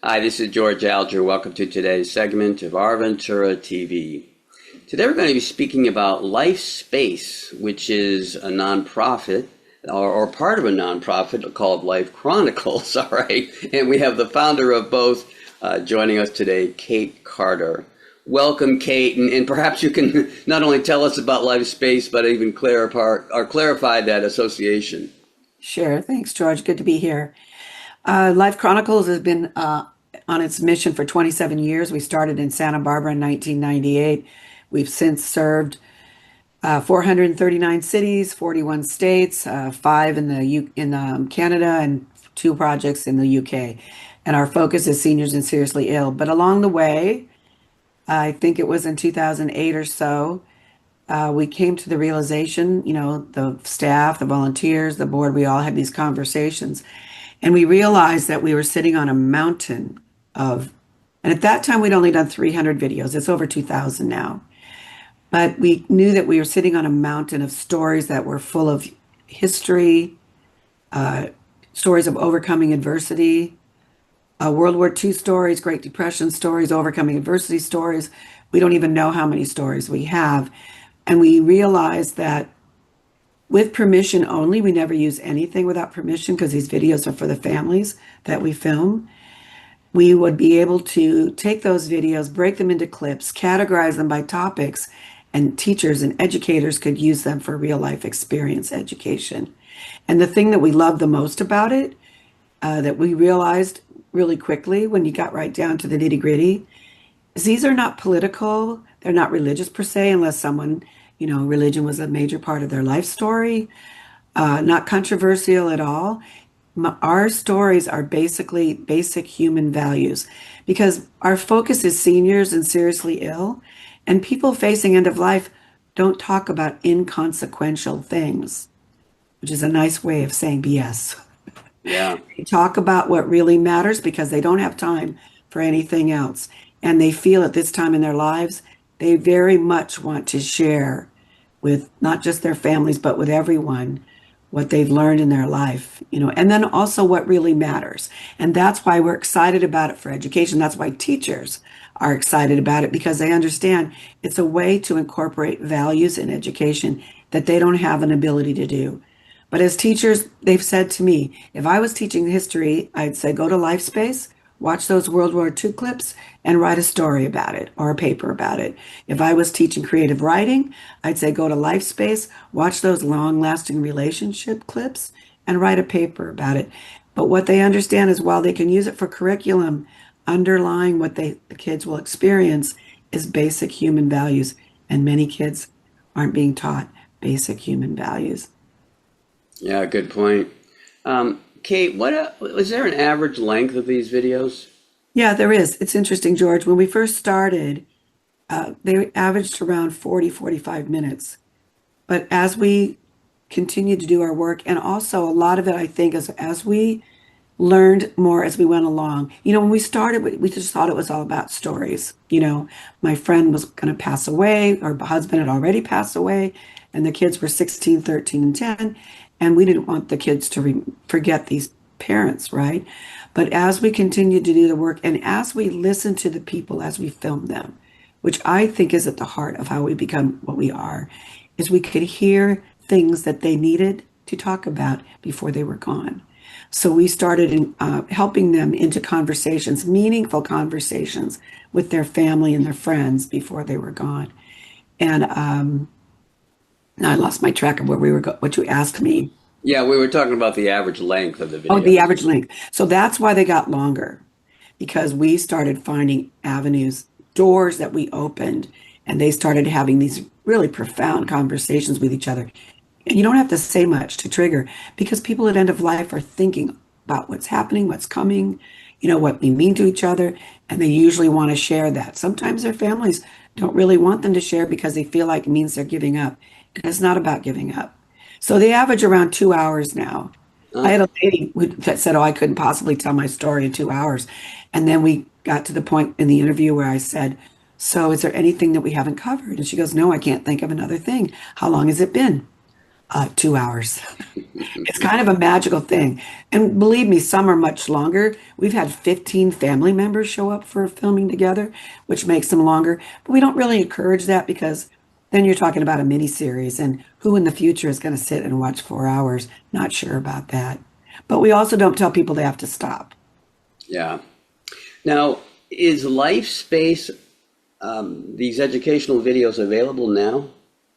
Hi, this is George Alger. Welcome to today's segment of Our Ventura TV. Today we're going to be speaking about LifeSpace, which is a nonprofit or part of a nonprofit called LifeChronicles, all right? And we have the founder of both joining us today, Kate Carter. Welcome, Kate, and perhaps you can not only tell us about LifeSpace, but even clarify that association. Sure. Thanks, George. Good to be here. Life Chronicles has been on its mission for 27 years. We started in Santa Barbara in 1998. We've since served 439 cities, 41 states, five in Canada, and two projects in the UK. And our focus is seniors and seriously ill. But along the way, I think it was in 2008 or so, we came to the realization, the staff, the volunteers, the board, we all had these conversations. And we realized that we were sitting on a mountain and at that time we'd only done 300 videos. It's over 2,000 now. But we knew that we were sitting on a mountain of stories that were full of history, stories of overcoming adversity, World War II stories, Great Depression stories, overcoming adversity stories. We don't even know how many stories we have. And we realized that with permission only, we never use anything without permission because these videos are for the families that we film. We would be able to take those videos, break them into clips, categorize them by topics, and teachers and educators could use them for real life experience education. And the thing that we love the most about it, that we realized really quickly when you got right down to the nitty gritty, is these are not political, they're not religious per se, unless someone, religion was a major part of their life story, not controversial at all. Our stories are basically basic human values because our focus is seniors and seriously ill, and people facing end of life don't talk about inconsequential things, which is a nice way of saying BS. Yeah. They talk about what really matters because they don't have time for anything else. And they feel at this time in their lives, they very much want to share with not just their families, but with everyone what they've learned in their life, and then also what really matters. And that's why we're excited about it for education. That's why teachers are excited about it because they understand it's a way to incorporate values in education that they don't have an ability to do. But as teachers, they've said to me, if I was teaching history, I'd say, go to LifeSpace, watch those World War II clips and write a story about it or a paper about it. If I was teaching creative writing, I'd say go to LifeSpace, watch those long-lasting relationship clips and write a paper about it. But what they understand is while they can use it for curriculum, underlying what the kids will experience is basic human values. And many kids aren't being taught basic human values. Yeah, good point. Kate, was there an average length of these videos? Yeah, there is. It's interesting, George. When we first started, they averaged around 40, 45 minutes. But as we continued to do our work, and also a lot of it, I think, is as we learned more as we went along. When we started, we just thought it was all about stories. My friend was going to pass away, her husband had already passed away, and the kids were 16, 13, and 10. And we didn't want the kids to forget these parents, right? But as we continued to do the work and as we listened to the people as we filmed them, which I think is at the heart of how we become what we are, is we could hear things that they needed to talk about before they were gone. So we started helping them into conversations, meaningful conversations with their family and their friends before they were gone. And now I lost my track of where we were what you asked me. Yeah, we were talking about the average length of the Oh, the videos. average length. So that's why they got longer because we started finding avenues, doors that we opened, and they started having these really profound conversations with each other. And you don't have to say much to trigger because people at end of life are thinking about what's happening, what's coming, what we mean to each other, and they usually want to share that. Sometimes their families don't really want them to share because they feel like it means they're giving up. And it's not about giving up. So they average around 2 hours now. I Huh? had a lady that said, oh, I couldn't possibly tell my story in 2 hours. And then we got to the point in the interview where I said, so is there anything that we haven't covered? And she goes, no, I can't think of another thing. How long has it been? 2 hours. It's kind of a magical thing. And believe me, some are much longer. We've had 15 family members show up for filming together, which makes them longer. But we don't really encourage that because then you're talking about a mini series, and who in the future is going to sit and watch 4 hours? Not sure about that. But we also don't tell people they have to stop. Yeah. Now, is LifeSpace, these educational videos available now?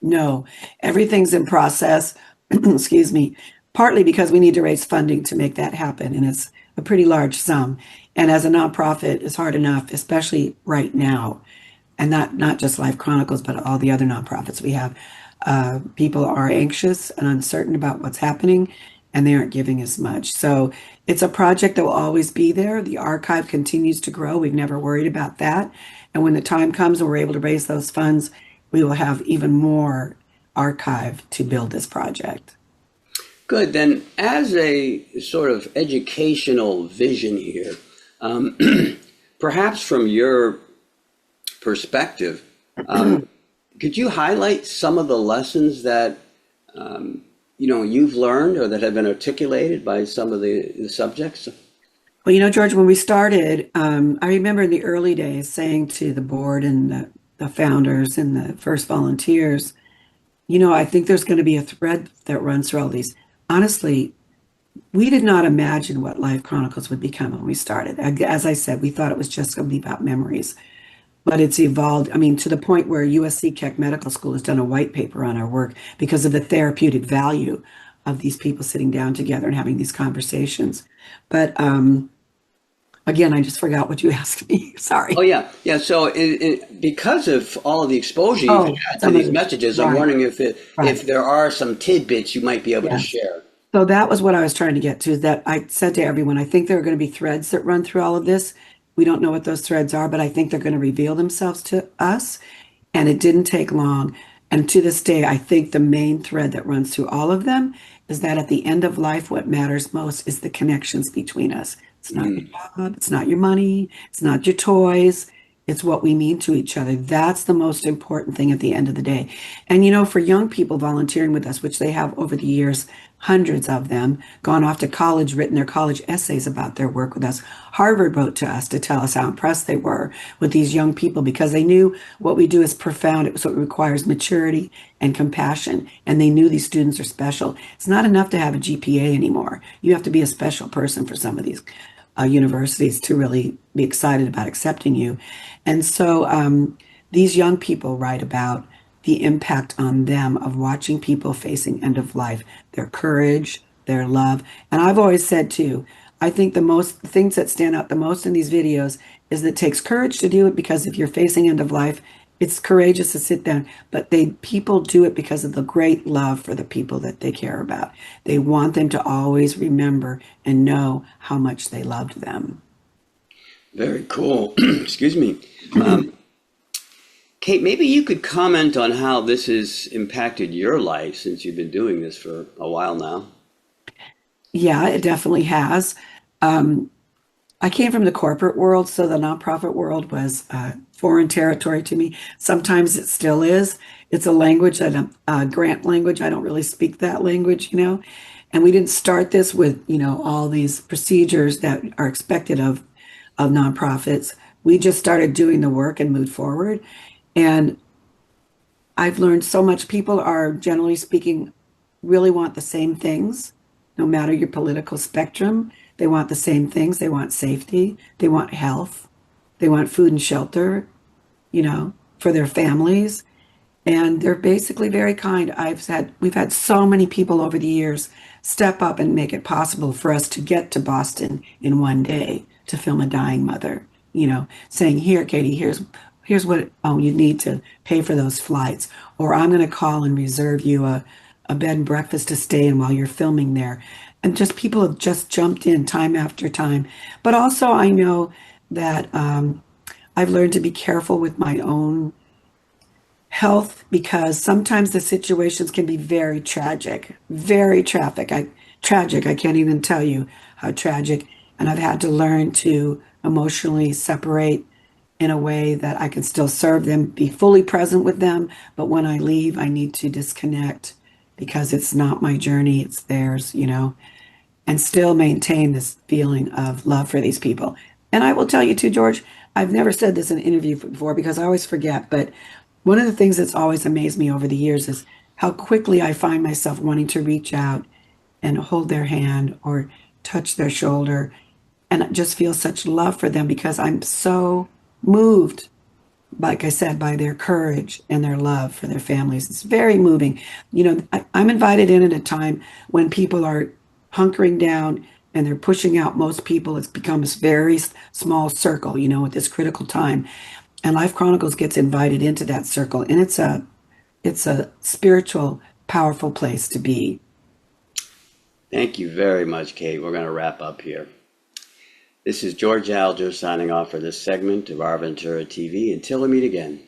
No, everything's in process. Excuse me. Partly because we need to raise funding to make that happen, and it's a pretty large sum. And as a nonprofit, it's hard enough, especially right now, and not just Life Chronicles, but all the other nonprofits we have. People are anxious and uncertain about what's happening, and they aren't giving as much. So it's a project that will always be there. The archive continues to grow. We've never worried about that. And when the time comes and we're able to raise those funds, we will have even more archive to build this project. Good. Then, as a sort of educational vision here, perhaps from your perspective, could you highlight some of the lessons that you've learned or that have been articulated by some of the subjects? Well, George, when we started, I remember in the early days saying to the board and the founders and the first volunteers, I think there's going to be a thread that runs through all these. Honestly, we did not imagine what Life Chronicles would become when we started. As I said, we thought it was just going to be about memories, but it's evolved. I mean, to the point where USC Keck Medical School has done a white paper on our work because of the therapeutic value of these people sitting down together and having these conversations. But again, I just forgot what you asked me. Sorry. Oh, yeah. Yeah. So because of all of the exposure you've had to these messages, I'm wondering if there are some tidbits you might be able to share. So that was what I was trying to get to, is that I said to everyone, I think there are going to be threads that run through all of this. We don't know what those threads are, but I think they're going to reveal themselves to us. And it didn't take long. And to this day, I think the main thread that runs through all of them is that at the end of life, what matters most is the connections between us. It's not your job, it's not your money, it's not your toys, it's what we mean to each other. That's the most important thing at the end of the day. And for young people volunteering with us, which they have over the years, hundreds of them, gone off to college, written their college essays about their work with us. Harvard wrote to us to tell us how impressed they were with these young people because they knew what we do is profound. It requires maturity and compassion. And they knew these students are special. It's not enough to have a GPA anymore. You have to be a special person for some of these universities to really be excited about accepting you. And so these young people write about the impact on them of watching people facing end of life, their courage, their love. And I've always said too, I think the things that stand out the most in these videos is that it takes courage to do it, because if you're facing end of life, it's courageous to sit down, but people do it because of the great love for the people that they care about. They want them to always remember and know how much they loved them. Very cool. Excuse me. Kate, maybe you could comment on how this has impacted your life since you've been doing this for a while now. Yeah, it definitely has. I came from the corporate world, so the nonprofit world was foreign territory to me. Sometimes it still is. It's a language, a grant language. I don't really speak that language, And we didn't start this with, all these procedures that are expected of nonprofits. We just started doing the work and moved forward. And I've learned so much. People are, generally speaking, really want the same things, no matter your political spectrum. They want the same things. They want safety. They want health. They want food and shelter, for their families. And they're basically very kind. We've had so many people over the years step up and make it possible for us to get to Boston in one day to film a dying mother, saying, here, Katie, here's what you need to pay for those flights. Or I'm going to call and reserve you a bed and breakfast to stay in while you're filming there. And just people have just jumped in time after time. But also I know that I've learned to be careful with my own health, because sometimes the situations can be very tragic, very tragic. I can't even tell you how tragic. And I've had to learn to emotionally separate in a way that I can still serve them, be fully present with them. But when I leave, I need to disconnect, because it's not my journey, it's theirs, and still maintain this feeling of love for these people. And I will tell you too, George, I've never said this in an interview before because I always forget, but one of the things that's always amazed me over the years is how quickly I find myself wanting to reach out and hold their hand or touch their shoulder and just feel such love for them because I'm so moved, like I said, by their courage and their love for their families. It's very moving. I'm invited in at a time when people are hunkering down and they're pushing out most people. It's become this very small circle, at this critical time. And Life Chronicles gets invited into that circle. And it's a spiritual, powerful place to be. Thank you very much, Kate. We're going to wrap up here. This is George Alger signing off for this segment of Our Ventura TV. Until we meet again.